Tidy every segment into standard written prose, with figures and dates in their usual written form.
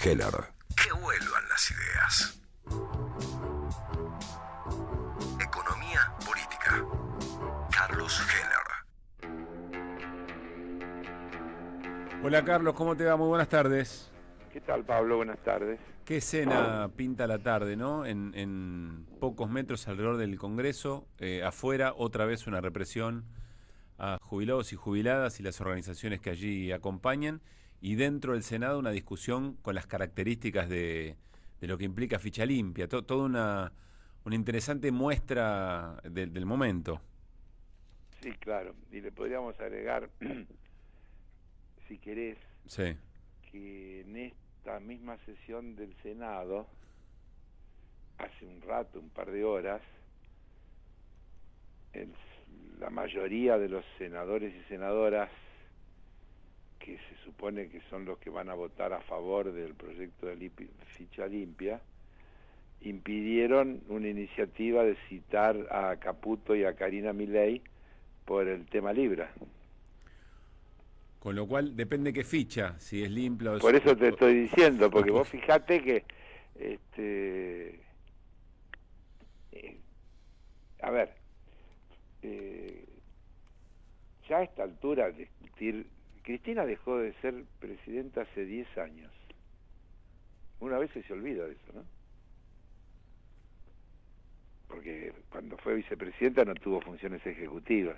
Heller. Que vuelvan las ideas. Economía política. Carlos Heller. Hola Carlos, ¿cómo te va? Muy buenas tardes. ¿Qué tal, Pablo? Buenas tardes. Qué escena pinta la tarde, ¿no? En pocos metros alrededor del Congreso, afuera otra vez una represión a jubilados y jubiladas y las organizaciones que allí acompañan, y dentro del Senado una discusión con las características de lo que implica ficha limpia, toda una interesante muestra del momento. Sí, claro. Y le podríamos agregar, si querés, Sí. que en esta misma sesión del Senado, hace un rato, un par de horas, la mayoría de los senadores y senadoras, que se supone que son los que van a votar a favor del proyecto de ficha limpia, impidieron una iniciativa de citar a Caputo y a Karina Milei por el tema Libra. Con lo cual depende qué ficha, si es limpia o... Por eso te estoy diciendo, porque vos fijate que a ver, ya a esta altura discutir, Cristina dejó de ser presidenta hace 10 años. Una vez se olvida de eso, ¿no? Porque cuando fue vicepresidenta no tuvo funciones ejecutivas.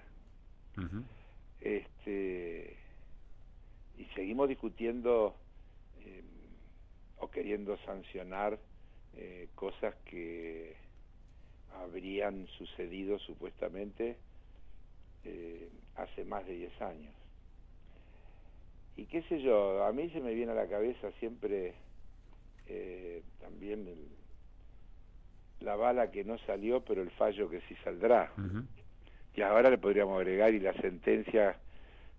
Uh-huh. Y seguimos discutiendo o queriendo sancionar cosas que habrían sucedido supuestamente hace más de 10 años. Y qué sé yo, a mí se me viene a la cabeza siempre también la bala que no salió, pero el fallo que sí saldrá. Uh-huh. Y ahora le podríamos agregar, y la sentencia,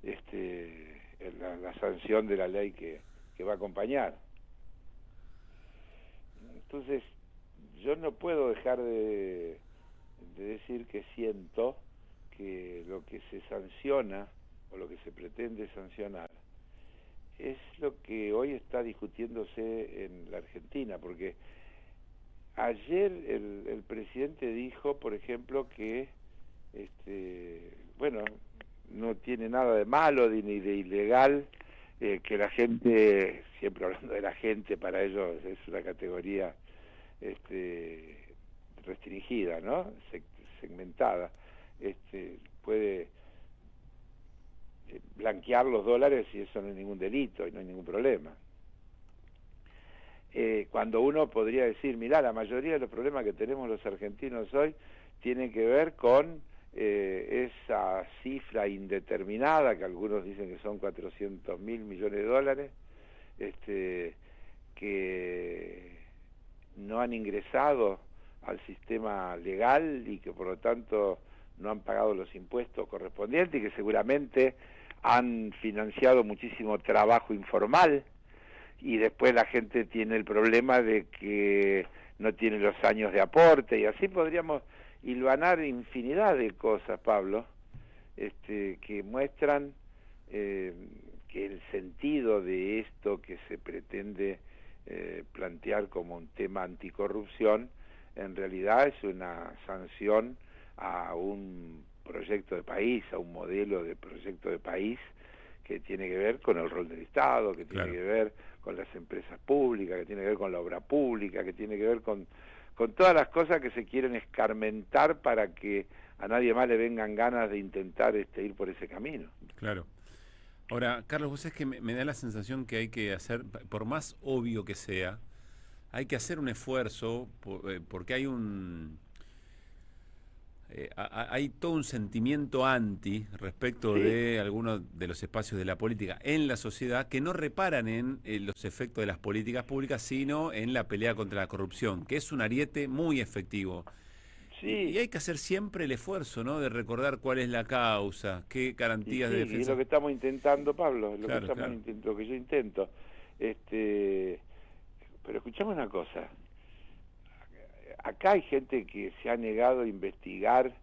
la sanción de la ley que va a acompañar. Entonces, yo no puedo dejar de decir que siento que lo que se sanciona, o lo que se pretende sancionar, es lo que hoy está discutiéndose en la Argentina, porque ayer el presidente dijo, por ejemplo, que bueno, no tiene nada de malo ni de ilegal que la gente, siempre hablando de la gente, para ellos es una categoría restringida, ¿no? Segmentada. Puede blanquear los dólares y eso no es ningún delito y no hay ningún problema. Cuando uno podría decir, mirá, la mayoría de los problemas que tenemos los argentinos hoy tienen que ver con esa cifra indeterminada, que algunos dicen que son 400.000 millones de dólares, que no han ingresado al sistema legal y que por lo tanto no han pagado los impuestos correspondientes y que seguramente han financiado muchísimo trabajo informal, y después la gente tiene el problema de que no tiene los años de aporte, y así podríamos hilvanar infinidad de cosas, Pablo, que muestran que el sentido de esto que se pretende plantear como un tema anticorrupción, en realidad es una sanción a un proyecto de país, a un modelo de proyecto de país que tiene que ver con el rol del Estado, que tiene que ver con las empresas públicas, que tiene que ver con la obra pública, que tiene que ver con todas las cosas que se quieren escarmentar para que a nadie más le vengan ganas de intentar ir por ese camino. Claro. Ahora, Carlos, vos sabés que me da la sensación que hay que hacer, por más obvio que sea, hay que hacer un esfuerzo, porque hay hay todo un sentimiento anti respecto de algunos de los espacios de la política en la sociedad que no reparan en los efectos de las políticas públicas, sino en la pelea contra la corrupción, que es un ariete muy efectivo. Y hay que hacer siempre el esfuerzo, ¿no?, de recordar cuál es la causa, qué garantías de defensa. Y es lo que estamos intentando, Pablo, lo que yo intento. Pero escuchame una cosa. Acá hay gente que se ha negado a investigar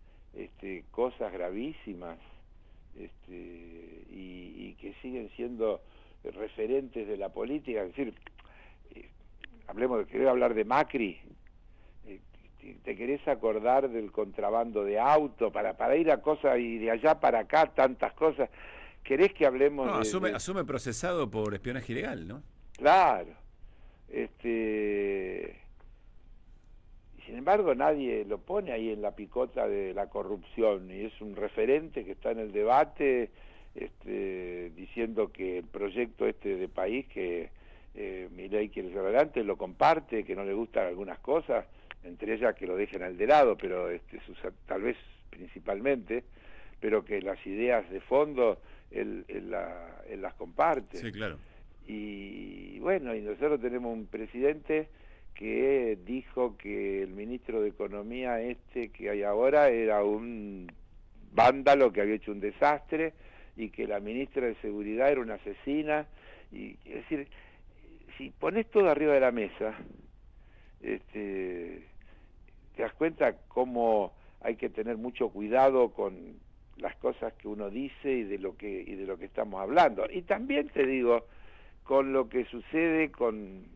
cosas gravísimas y que siguen siendo referentes de la política. Es decir, ¿querés hablar de Macri? ¿Te querés acordar del contrabando de auto? Para ir a cosas y de allá para acá, tantas cosas. ¿Querés que hablemos No, asume procesado por espionaje ilegal, ¿no? Claro. Sin embargo, nadie lo pone ahí en la picota de la corrupción, y es un referente que está en el debate, diciendo que el proyecto de país que Milei quiere llevar adelante lo comparte, que no le gustan algunas cosas, entre ellas que lo dejen al de lado, pero tal vez principalmente, pero que las ideas de fondo él las comparte. Sí, claro. Y bueno, y nosotros tenemos un presidente que dijo que el ministro de Economía que hay ahora era un vándalo que había hecho un desastre, y que la ministra de Seguridad era una asesina. Y es decir, si pones todo arriba de la mesa, te das cuenta cómo hay que tener mucho cuidado con las cosas que uno dice y de lo que estamos hablando. Y también te digo, con lo que sucede con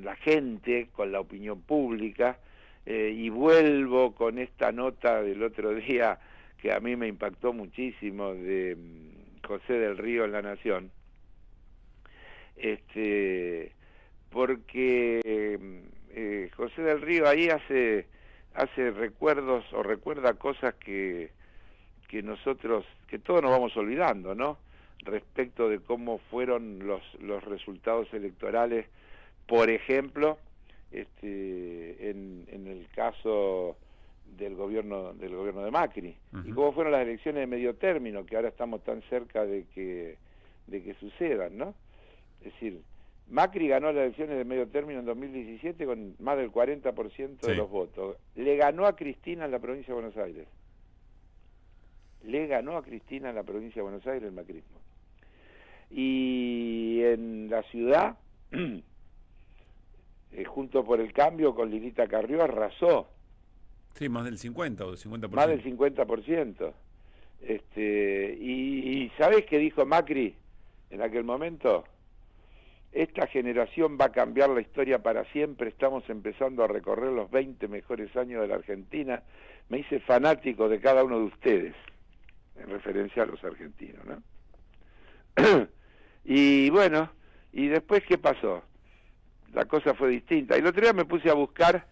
la gente, con la opinión pública, y vuelvo con esta nota del otro día que a mí me impactó muchísimo, de José del Río en La Nación, porque José del Río ahí hace recuerdos o recuerda cosas que todos nos vamos olvidando, ¿no? Respecto de cómo fueron los resultados electorales, por ejemplo, en el caso del gobierno de Macri, y cómo fueron las elecciones de medio término, que ahora estamos tan cerca de que sucedan, ¿no? Es decir, Macri ganó las elecciones de medio término en 2017 con más del 40% de los votos. Le ganó a Cristina en la provincia de Buenos Aires. Le ganó a Cristina en la provincia de Buenos Aires el macrismo. Y en la ciudad, Juntos por el Cambio con Lilita Carrió arrasó. Sí, más del 50 o del 50%. Más del 50%. Y ¿sabés qué dijo Macri en aquel momento? Esta generación va a cambiar la historia para siempre, estamos empezando a recorrer los 20 mejores años de la Argentina, me hice fanático de cada uno de ustedes, en referencia a los argentinos, ¿no? Y bueno, y después, ¿qué pasó? La cosa fue distinta. Y el otro día me puse a buscar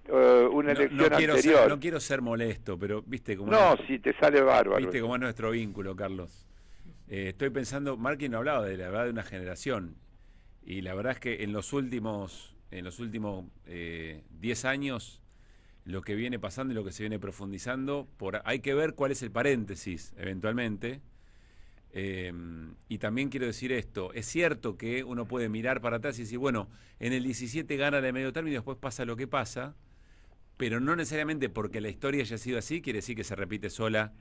una elección anterior. No quiero ser molesto, pero viste cómo... No, si te sale bárbaro. Viste cómo es nuestro vínculo, Carlos. Estoy pensando, Marquín no hablaba de la verdad de una generación, y la verdad es que en los últimos 10 años, lo que viene pasando y lo que se viene profundizando, hay que ver cuál es el paréntesis, eventualmente. Y también quiero decir esto, es cierto que uno puede mirar para atrás y decir, bueno, en el 17 gana de medio término y después pasa lo que pasa, pero no necesariamente porque la historia haya sido así, quiere decir que se repite sola.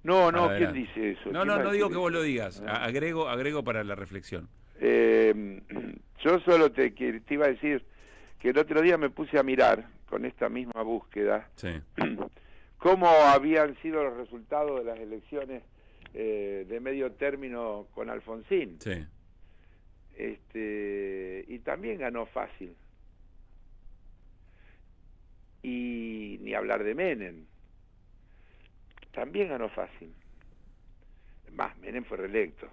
No, ¿quién dice eso? No digo que vos lo digas, agrego para la reflexión. Yo solo te iba a decir que el otro día me puse a mirar con esta misma búsqueda, sí, cómo habían sido los resultados de las elecciones de medio término con Alfonsín. Sí. Y también ganó fácil. Y ni hablar de Menem. También ganó fácil. Más, Menem fue reelecto.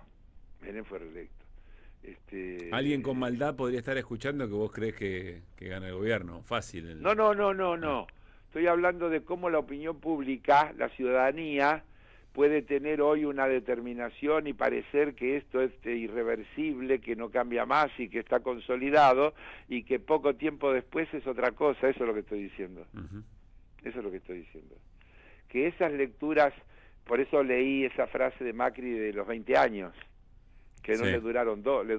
Alguien con maldad podría estar escuchando que vos crees que gana el gobierno. Fácil. No. Estoy hablando de cómo la opinión pública, la ciudadanía, puede tener hoy una determinación y parecer que esto es irreversible, que no cambia más y que está consolidado, y que poco tiempo después es otra cosa. Eso es lo que estoy diciendo. Eso es lo que estoy diciendo. Que esas lecturas, por eso leí esa frase de Macri de los 20 años, que no le duraron dos, le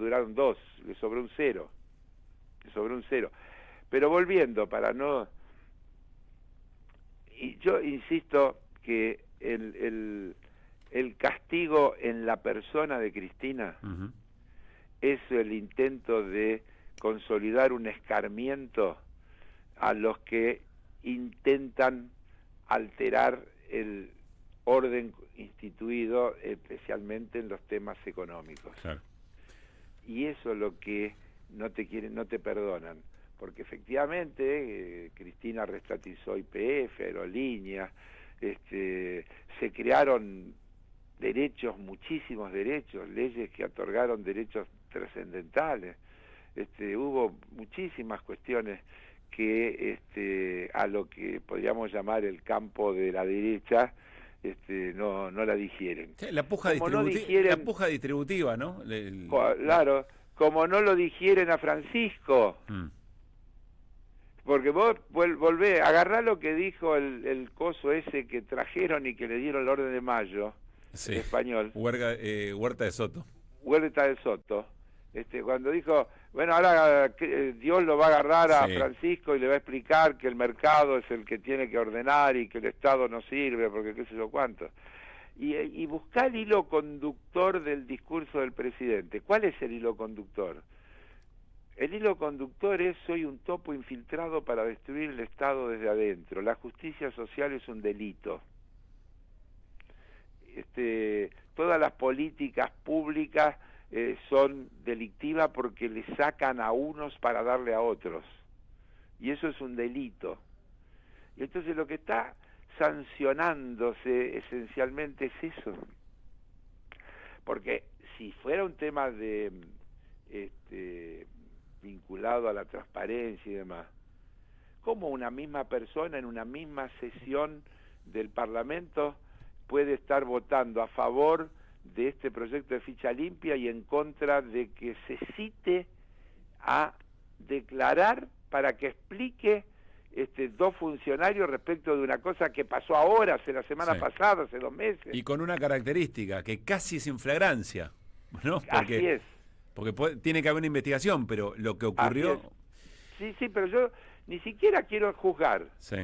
sobró un cero. Pero volviendo, para no... Y yo insisto que el castigo en la persona de Cristina es el intento de consolidar un escarmiento a los que intentan alterar el orden instituido, especialmente en los temas económicos. Claro. Y eso es lo que no te perdonan, porque efectivamente Cristina restatizó YPF, Aerolíneas, se crearon derechos, muchísimos derechos, leyes que otorgaron derechos trascendentales, hubo muchísimas cuestiones que a lo que podríamos llamar el campo de la derecha no la digieren. Sí, la puja distributiva, ¿no? Claro, como no lo digieren a Francisco. Porque vos volvés, agarrá lo que dijo el coso ese que trajeron y que le dieron el orden de mayo, sí, en español. Huerta de Soto. Huerta de Soto. Cuando dijo, bueno, ahora Dios lo va a agarrar a Francisco y le va a explicar que el mercado es el que tiene que ordenar y que el Estado no sirve, porque qué sé yo cuánto. Y buscar el hilo conductor del discurso del presidente. ¿Cuál es el hilo conductor? El hilo conductor es: soy un topo infiltrado para destruir el Estado desde adentro. La justicia social es un delito. Todas las políticas públicas son delictivas porque le sacan a unos para darle a otros. Y eso es un delito. Y entonces lo que está sancionándose esencialmente es eso. Porque si fuera un tema de vinculado a la transparencia y demás, ¿cómo una misma persona en una misma sesión del Parlamento puede estar votando a favor de este proyecto de ficha limpia y en contra de que se cite a declarar para que explique dos funcionarios respecto de una cosa que pasó ahora, hace la semana pasada, hace 2 meses? Y con una característica, que casi sin flagrancia, ¿no? Porque, así es. Porque tiene que haber una investigación, pero lo que ocurrió... Sí, pero yo ni siquiera quiero juzgar. Sí.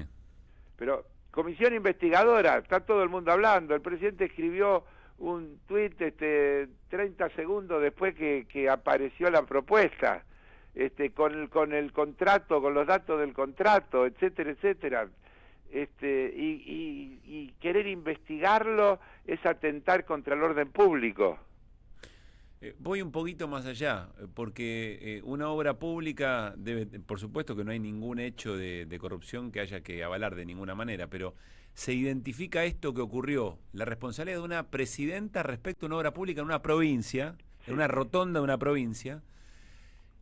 Pero comisión investigadora, está todo el mundo hablando. El presidente escribió un tuit 30 segundos después que apareció la propuesta, con el contrato, con los datos del contrato, etcétera, etcétera. Y querer investigarlo es atentar contra el orden público. Voy un poquito más allá, porque una obra pública debe, por supuesto que no hay ningún hecho de corrupción que haya que avalar de ninguna manera, pero se identifica esto que ocurrió, la responsabilidad de una presidenta respecto a una obra pública en una provincia, en una rotonda de una provincia,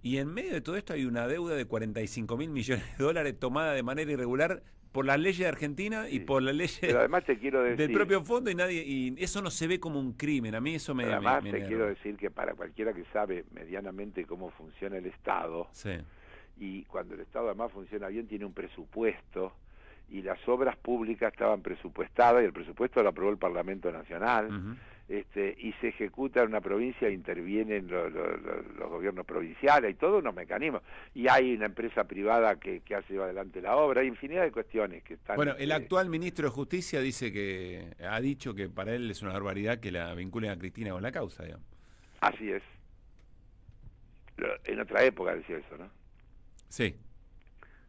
y en medio de todo esto hay una deuda de 45.000 millones de dólares tomada de manera irregular por las leyes de Argentina y por las leyes además te quiero decir, del propio fondo, y eso no se ve como un crimen. A mí eso me... Además te quiero decir que para cualquiera que sabe medianamente cómo funciona el Estado, y cuando el Estado además funciona bien, tiene un presupuesto, y las obras públicas estaban presupuestadas, y el presupuesto lo aprobó el Parlamento Nacional, y se ejecuta en una provincia, intervienen los gobiernos provinciales, y todos unos mecanismos, y hay una empresa privada que hace adelante la obra, hay infinidad de cuestiones que están... Bueno, el actual ministro de Justicia ha dicho que para él es una barbaridad que la vinculen a Cristina con la causa, digamos. Así es. En otra época decía eso, ¿no? Sí.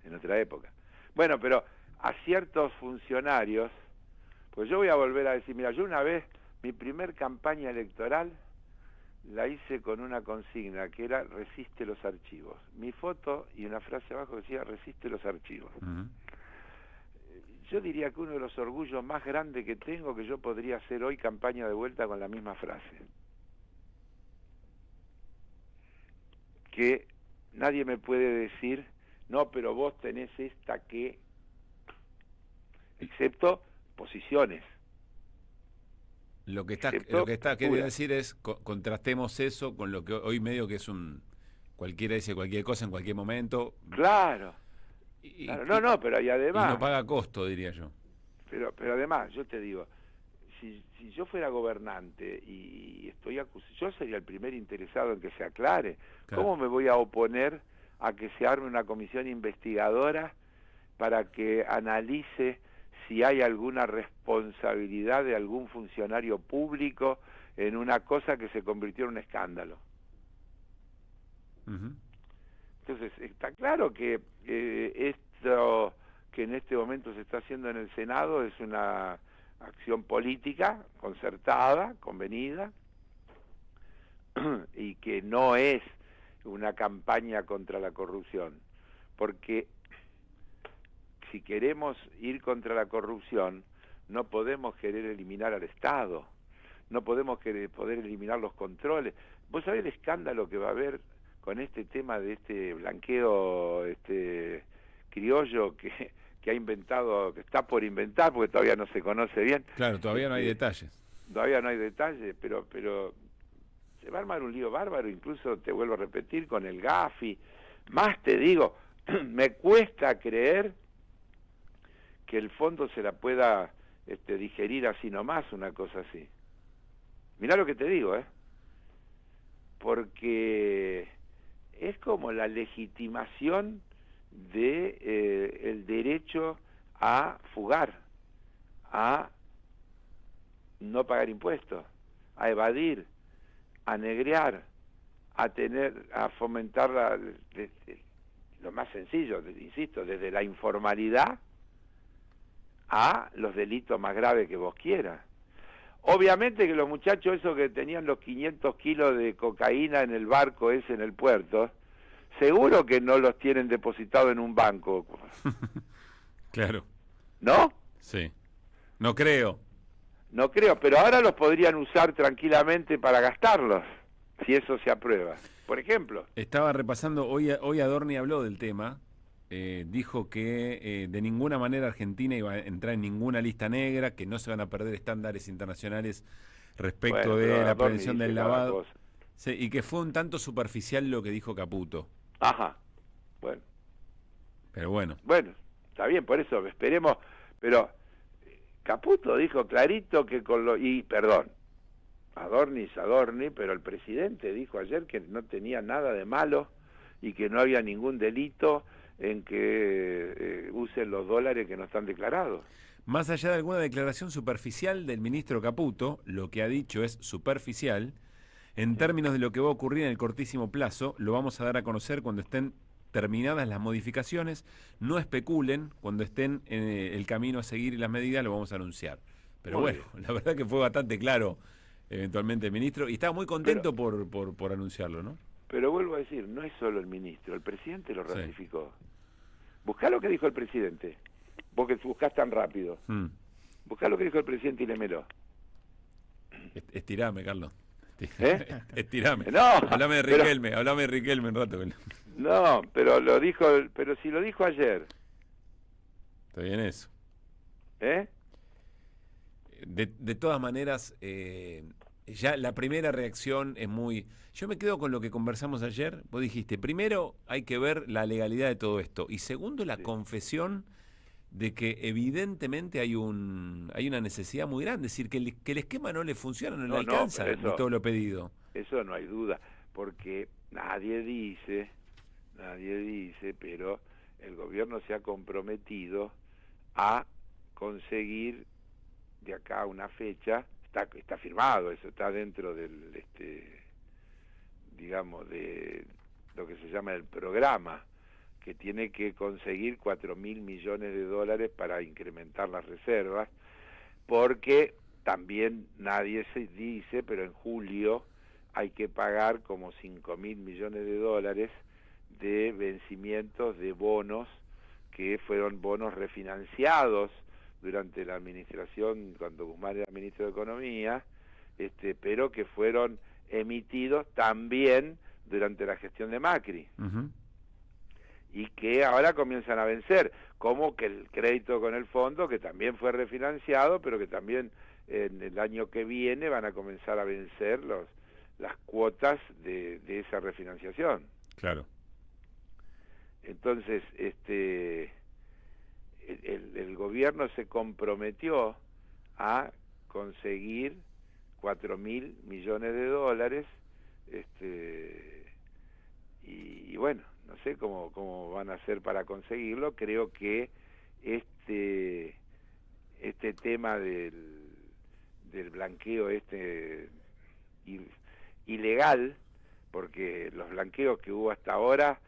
En otra época. Bueno, pero a ciertos funcionarios, pues yo voy a volver a decir, mira, yo una vez, mi primer campaña electoral la hice con una consigna que era resiste los archivos. Mi foto y una frase abajo decía resiste los archivos. Yo diría que uno de los orgullos más grandes que tengo, que yo podría hacer hoy campaña de vuelta con la misma frase. Que nadie me puede decir, no, pero vos tenés esta que... excepto posiciones. Lo que está queriendo decir es contrastemos eso con lo que hoy medio que es cualquiera dice cualquier cosa en cualquier momento. Claro. No, pero y además... Y no paga costo, diría yo. Pero además, yo te digo, si yo fuera gobernante y estoy acusado, yo sería el primer interesado en que se aclare. Claro. ¿Cómo me voy a oponer a que se arme una comisión investigadora para que analice si hay alguna responsabilidad de algún funcionario público en una cosa que se convirtió en un escándalo? Entonces, está claro que esto que en este momento se está haciendo en el Senado es una acción política concertada, convenida, y que no es una campaña contra la corrupción, porque si queremos ir contra la corrupción, no podemos querer eliminar al Estado, no podemos poder eliminar los controles. ¿Vos sabés el escándalo que va a haber con este tema de este blanqueo criollo que ha inventado, que está por inventar, porque todavía no se conoce bien? Claro, todavía no hay detalles. Todavía no hay detalles, pero se va a armar un lío bárbaro, incluso te vuelvo a repetir, con el Gafi. Más te digo, me cuesta creer que el fondo se la pueda digerir así nomás, una cosa así. Mirá lo que te digo, porque es como la legitimación de el derecho a fugar, a no pagar impuestos, a evadir, a negrear, a fomentar lo más sencillo, insisto, desde la informalidad a los delitos más graves que vos quieras. Obviamente que los muchachos esos que tenían los 500 kilos de cocaína en el barco ese en el puerto, seguro que no los tienen depositados en un banco. Claro. ¿No? Sí. No creo. No creo, pero ahora los podrían usar tranquilamente para gastarlos, si eso se aprueba. Por ejemplo. Estaba repasando, hoy Adorni habló del tema, dijo que de ninguna manera Argentina iba a entrar en ninguna lista negra, que no se van a perder estándares internacionales respecto de la prevención del lavado. Sí, y que fue un tanto superficial lo que dijo Caputo. Ajá, bueno. Pero bueno. Bueno, está bien, por eso esperemos, pero Caputo dijo clarito que Adorni es Adorni, pero el presidente dijo ayer que no tenía nada de malo y que no había ningún delito en que usen los dólares que no están declarados. Más allá de alguna declaración superficial del ministro Caputo, lo que ha dicho es superficial. En términos de lo que va a ocurrir en el cortísimo plazo, lo vamos a dar a conocer cuando estén terminadas las modificaciones. No especulen, cuando estén en el camino a seguir y las medidas lo vamos a anunciar. Pero bueno, la verdad que fue bastante claro eventualmente el ministro y estaba muy contento por anunciarlo, ¿no? Pero vuelvo a decir, no es solo el ministro, el presidente lo ratificó. Sí. Buscá lo que dijo el presidente, vos que buscás tan rápido. Buscá lo que dijo el presidente y lémelo. Estirame, Carlos. Estirame. No, hablame de Riquelme un rato. No, pero si lo dijo ayer. Está bien eso. ¿Eh? De todas maneras, ya la primera reacción es muy... Yo me quedo con lo que conversamos ayer. Vos dijiste, primero hay que ver la legalidad de todo esto. Y segundo, la confesión de que evidentemente hay una necesidad muy grande. Es decir, que el esquema no le funciona, no le alcanza de todo lo pedido. Eso no hay duda, porque nadie dice, pero el gobierno se ha comprometido a conseguir de acá a una fecha, está firmado, eso está dentro del digamos de lo que se llama el programa, que tiene que conseguir 4.000 millones de dólares para incrementar las reservas, porque también nadie se dice, pero en julio hay que pagar como 5.000 millones de dólares de vencimientos de bonos que fueron bonos refinanciados durante la administración, cuando Guzmán era ministro de Economía, pero que fueron emitidos también durante la gestión de Macri. Y que ahora comienzan a vencer, como que el crédito con el fondo, que también fue refinanciado, pero que también en el año que viene van a comenzar a vencer las cuotas de esa refinanciación. Claro. Entonces, el gobierno se comprometió a conseguir 4.000 millones de dólares, y bueno, no sé cómo van a hacer para conseguirlo. Creo que este tema del blanqueo ilegal, porque los blanqueos que hubo hasta ahora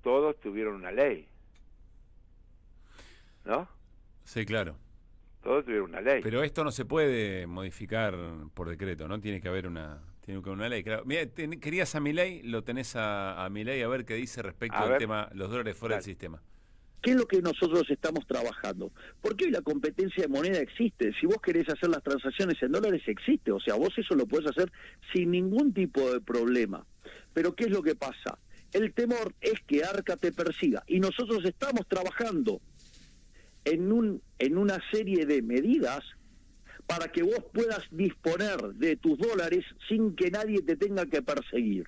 todos tuvieron una ley, ¿no? Sí, claro. Todos tuvieron una ley. Pero esto no se puede modificar por decreto, ¿no? Tiene que haber una Tiene que una ley, claro. Mira, querías a Milei, lo tenés a Milei, a ver qué dice respecto A al ver. tema los dólares fuera del Dale. sistema. ¿Qué es lo que nosotros estamos trabajando? Porque hoy la competencia de moneda existe. Si vos querés hacer las transacciones en dólares, existe. O sea, vos eso lo podés hacer sin ningún tipo de problema. Pero ¿qué es lo que pasa? El temor es que Arca te persiga. Y nosotros estamos trabajando en una serie de medidas para que vos puedas disponer de tus dólares sin que nadie te tenga que perseguir.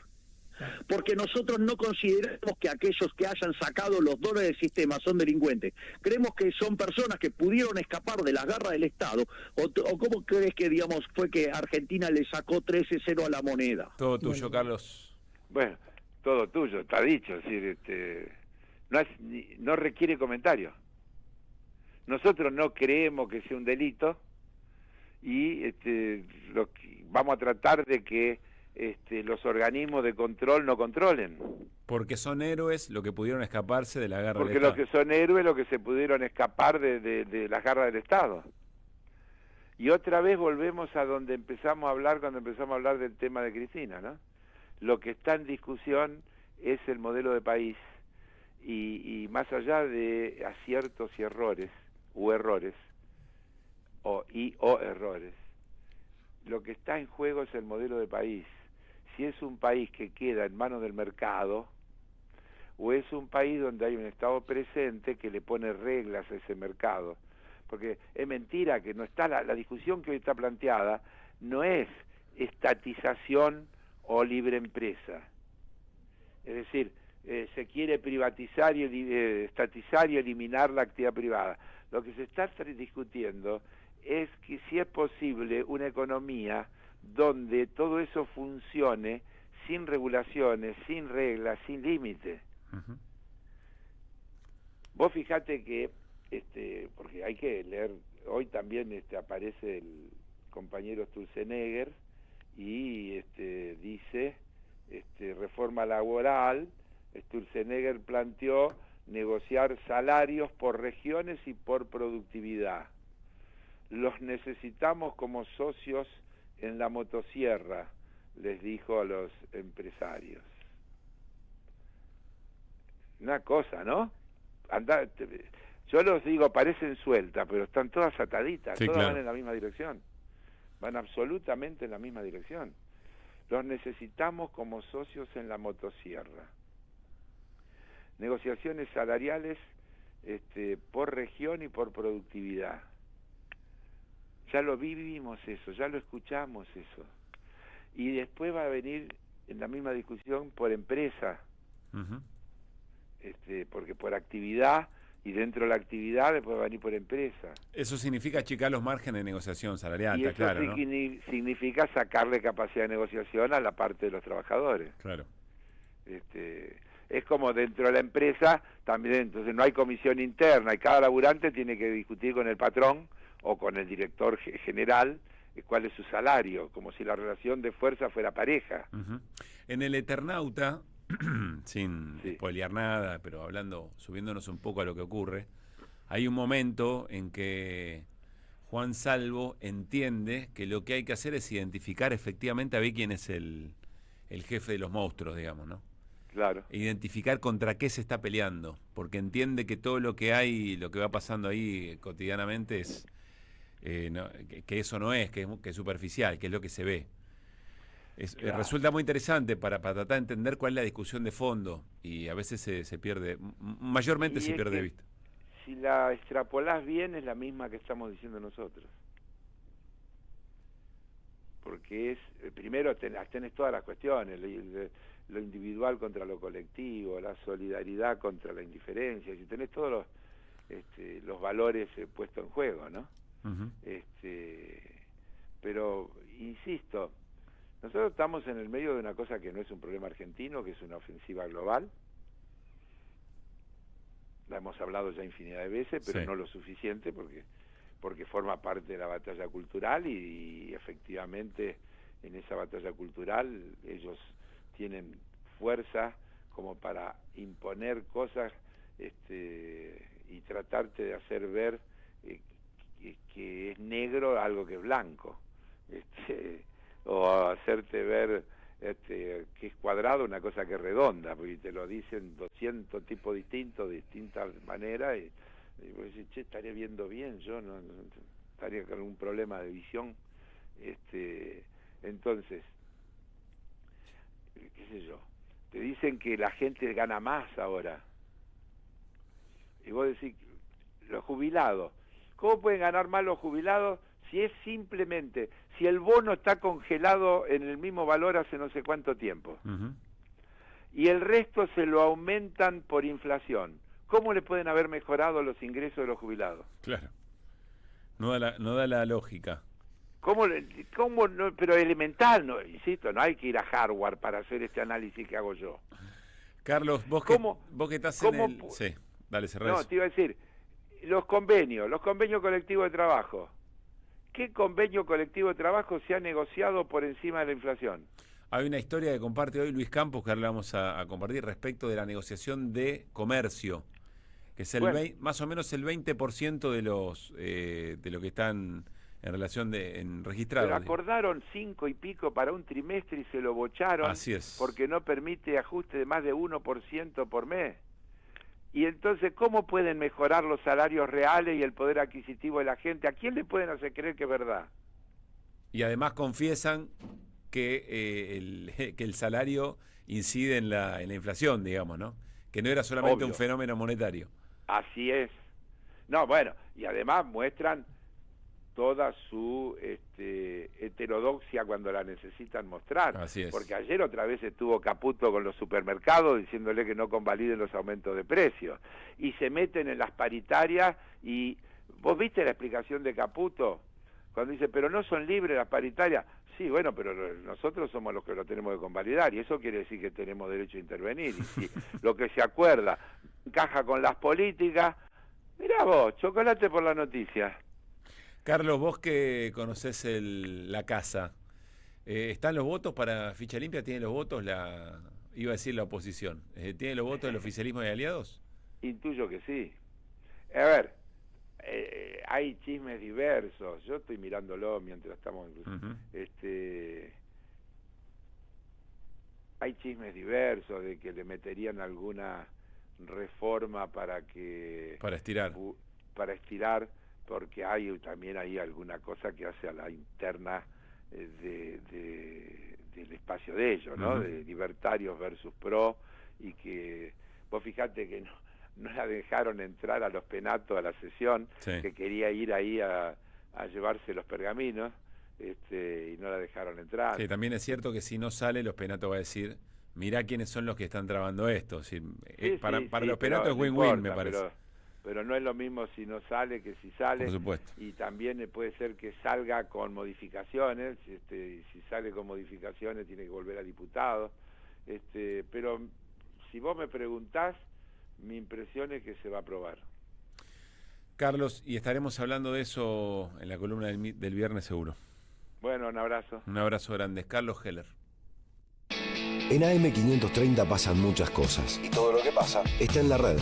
Porque nosotros no consideramos que aquellos que hayan sacado los dólares del sistema son delincuentes. Creemos que son personas que pudieron escapar de las garras del Estado. ¿O cómo crees que, digamos, fue que Argentina le sacó 13-0 a la moneda? Todo tuyo, Carlos. Bueno, todo tuyo, está dicho. Es decir, no requiere comentario. Nosotros no creemos que sea un delito y vamos a tratar de que los organismos de control no controlen. Porque son héroes lo que pudieron escaparse de la garra Porque del los Estado. que son héroes, los que se pudieron escapar de las garras del Estado. Y otra vez volvemos a donde empezamos a hablar cuando empezamos a hablar del tema de Cristina, ¿no? Lo que está en discusión es el modelo de país y más allá de aciertos y errores, o errores, o errores, lo que está en juego es el modelo de país. Si es un país que queda en manos del mercado, o es un país donde hay un Estado presente que le pone reglas a ese mercado. Porque es mentira que no está la discusión que hoy está planteada, no es estatización o libre empresa. Es decir, se quiere privatizar y estatizar y eliminar la actividad privada. Lo que se está discutiendo es que si es posible una economía donde todo eso funcione sin regulaciones, sin reglas, sin límites. Uh-huh. Vos fijate que, porque hay que leer, hoy también aparece el compañero Sturzenegger y dice, reforma laboral, Sturzenegger planteó negociar salarios por regiones y por productividad. Los necesitamos como socios en la motosierra, les dijo a los empresarios. Una cosa, ¿no? Yo los digo, parecen sueltas, pero están todas ataditas, sí, todas claro. van en la misma dirección. Van absolutamente en la misma dirección. Los necesitamos como socios en la motosierra. Negociaciones salariales por región y por productividad. Ya lo vivimos eso, ya lo escuchamos eso. Y después va a venir en la misma discusión por empresa. Uh-huh. Porque por actividad, y dentro de la actividad después va a venir por empresa. Eso significa achicar los márgenes de negociación salarial, Y está eso claro, ¿no? significa sacarle capacidad de negociación a la parte de los trabajadores. Claro. Es como dentro de la empresa, también entonces no hay comisión interna y cada laburante tiene que discutir con el patrón o con el director general cuál es su salario, como si la relación de fuerza fuera pareja. Uh-huh. En el Eternauta, sin Sí. spoilear nada, pero subiéndonos un poco a lo que ocurre, hay un momento en que Juan Salvo entiende que lo que hay que hacer es identificar efectivamente a ver quién es el jefe de los monstruos, digamos, ¿no? Claro. Identificar contra qué se está peleando, porque entiende que todo lo que hay, lo que va pasando ahí cotidianamente es que eso no es, que es superficial, que es lo que se ve. Claro. Resulta muy interesante para tratar de entender cuál es la discusión de fondo y a veces se pierde, mayormente Y se es pierde de que vista. Si la extrapolás bien es la misma que estamos diciendo nosotros. Porque primero tenés todas las cuestiones, lo individual contra lo colectivo, la solidaridad contra la indiferencia, si tenés todos los valores puestos en juego, ¿no? Uh-huh. Pero, insisto, nosotros estamos en el medio de una cosa que no es un problema argentino, que es una ofensiva global. La hemos hablado ya infinidad de veces, pero sí. no lo suficiente porque forma parte de la batalla cultural y efectivamente en esa batalla cultural ellos tienen fuerza como para imponer cosas y tratarte de hacer ver que es negro algo que es blanco. o hacerte ver que es cuadrado una cosa que es redonda, porque te lo dicen 200 tipos distintos, de distintas maneras, y vos decís, che, estaría viendo bien, yo no estaría con un problema de visión. Entonces, qué sé yo, te dicen que la gente gana más ahora, y vos decís, los jubilados, ¿cómo pueden ganar más los jubilados si es simplemente, si el bono está congelado en el mismo valor hace no sé cuánto tiempo, y el resto se lo aumentan por inflación? ¿Cómo le pueden haber mejorado los ingresos de los jubilados? Claro. No da la lógica. ¿Cómo no? Pero elemental, no, insisto, no hay que ir a Harvard para hacer este análisis que hago yo. Carlos, vos que estás en el... Sí, dale, cerrá No, eso. te iba a decir, los convenios colectivos de trabajo. ¿Qué convenio colectivo de trabajo se ha negociado por encima de la inflación? Hay una historia que comparte hoy Luis Campos, que ahora la vamos a compartir, respecto de la negociación de comercio, que es más o menos el 20% de lo que están en relación en registrado. Pero acordaron 5 y pico para un trimestre y se lo bocharon. Así es. Porque no permite ajuste de más de 1% por mes. Y entonces, ¿cómo pueden mejorar los salarios reales y el poder adquisitivo de la gente? ¿A quién le pueden hacer creer que es verdad? Y además confiesan que el salario incide en la inflación, digamos, ¿no? Que no era solamente Obvio. un fenómeno monetario. Así es. No, bueno, y además muestran toda su heterodoxia cuando la necesitan mostrar. Así es. Porque ayer otra vez estuvo Caputo con los supermercados diciéndole que no convaliden los aumentos de precios. Y se meten en las paritarias y... ¿Vos viste la explicación de Caputo? Cuando dice, pero no son libres las paritarias. Sí, bueno, pero nosotros somos los que lo tenemos que convalidar y eso quiere decir que tenemos derecho a intervenir. Y si lo que se acuerda encaja con las políticas... Mirá vos, chocolate por la noticia. Carlos, vos que conocés la casa, ¿están los votos para ficha limpia? ¿Tienen los votos iba a decir la oposición? ¿Tienen los votos del oficialismo y aliados? Intuyo que sí. A ver, hay chismes diversos. Yo estoy mirándolo mientras estamos... hay chismes diversos de que le meterían alguna reforma para estirar, porque hay también ahí alguna cosa que hace a la interna del espacio de ellos, ¿no? De libertarios versus pro, y que vos fijate que no la dejaron entrar a los penatos a la sesión, sí, que quería ir ahí a llevarse los pergaminos, y no la dejaron entrar. Sí, también es cierto que si no sale, los penatos va a decir, mirá quiénes son los que están trabando esto. Para los penatos es win-win, me parece. Pero no es lo mismo si no sale que si sale. Por supuesto. Y también puede ser que salga con modificaciones. Si sale con modificaciones tiene que volver a diputado. Pero si vos me preguntás, mi impresión es que se va a aprobar. Carlos, y estaremos hablando de eso en la columna del viernes seguro. Bueno, un abrazo. Un abrazo grande. Carlos Heller. En AM530 pasan muchas cosas. Y todo lo que pasa está en la red.